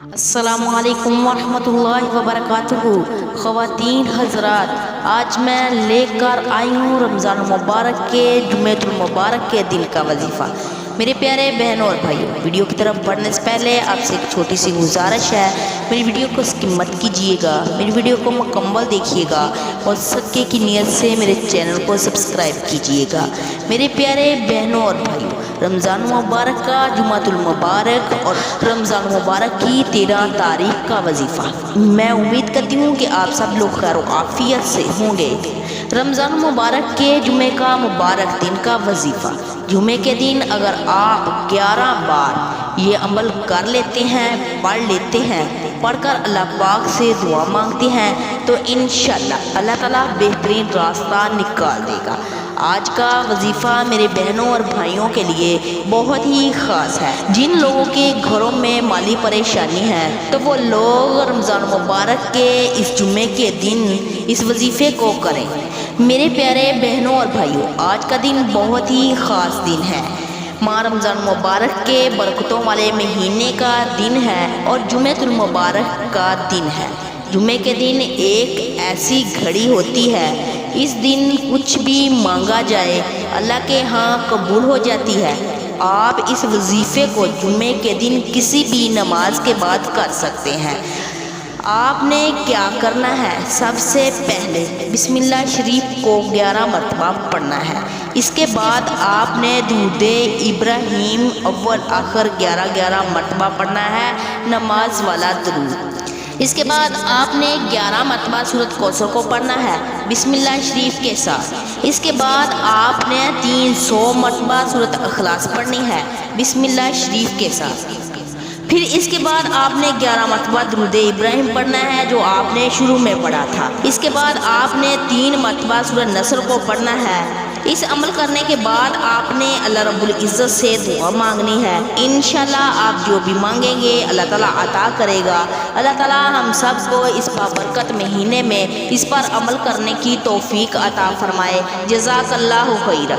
السلام علیکم ورحمۃ اللہ وبرکاتہ۔ خواتین حضرات، آج میں لے کر آئی ہوں رمضان المبارک کے جمعۃ المبارک کے دن کا وظیفہ۔ میرے پیارے بہنوں اور بھائیوں، ویڈیو کی طرف بڑھنے سے پہلے آپ سے ایک چھوٹی سی گزارش ہے، میری ویڈیو کو اسکپ مت کیجیے گا، میری ویڈیو کو مکمل دیکھیے گا اور صدقے کی نیت سے میرے چینل کو سبسکرائب کیجیے گا۔ میرے پیارے بہنوں اور بھائیوں، رمضان مبارک کا جمعۃ المبارک اور رمضان مبارک کی 13 تاریخ کا وظیفہ، میں امید کرتی ہوں کہ آپ سب لوگ خیر و عافیت سے ہوں گے۔ رمضان مبارک کے جمعے کا مبارک دن کا وظیفہ: جمعے کے دن اگر آپ 11 بار یہ عمل کر لیتے ہیں، پڑھ لیتے ہیں، پڑھ کر اللہ پاک سے دعا مانگتے ہیں تو انشاءاللہ اللہ تعالیٰ بہترین راستہ نکال دے گا۔ آج کا وظیفہ میرے بہنوں اور بھائیوں کے لیے بہت ہی خاص ہے۔ جن لوگوں کے گھروں میں مالی پریشانی ہے تو وہ لوگ رمضان مبارک کے اس جمعے کے دن اس وظیفے کو کریں۔ میرے پیارے بہنوں اور بھائیوں، آج کا دن بہت ہی خاص دن ہے۔ ماہ رمضان مبارک کے برکتوں والے مہینے کا دن ہے اور جمعۃ المبارک کا دن ہے۔ جمعے کے دن ایک ایسی گھڑی ہوتی ہے، اس دن کچھ بھی مانگا جائے اللہ کے ہاں قبول ہو جاتی ہے۔ آپ اس وظیفے کو جمعے کے دن کسی بھی نماز کے بعد کر سکتے ہیں۔ آپ نے کیا کرنا ہے؟ سب سے پہلے بسم اللہ شریف کو 11 مرتبہ پڑھنا ہے۔ اس کے بعد آپ نے درود ابراہیم اول آخر 11 مرتبہ پڑھنا ہے، نماز والا درود۔ اس کے بعد آپ نے 11 مرتبہ سورۃ کوثر کو پڑھنا ہے بسم اللہ شریف کے ساتھ۔ اس کے بعد آپ نے 300 مرتبہ سورۃ اخلاص پڑھنی ہے بسم اللہ شریف کے ساتھ۔ پھر اس کے بعد آپ نے 11 مرتبہ درود ابراہیم پڑھنا ہے جو آپ نے شروع میں پڑھا تھا۔ اس کے بعد آپ نے 3 مرتبہ سورۃ نصر کو پڑھنا ہے۔ اس عمل کرنے کے بعد آپ نے اللہ رب العزت سے دعا مانگنی ہے۔ انشاءاللہ آپ جو بھی مانگیں گے اللہ تعالیٰ عطا کرے گا۔ اللہ تعالیٰ ہم سب کو اس بابرکت مہینے میں اس پر عمل کرنے کی توفیق عطا فرمائے۔ جزاک اللہ خیرا۔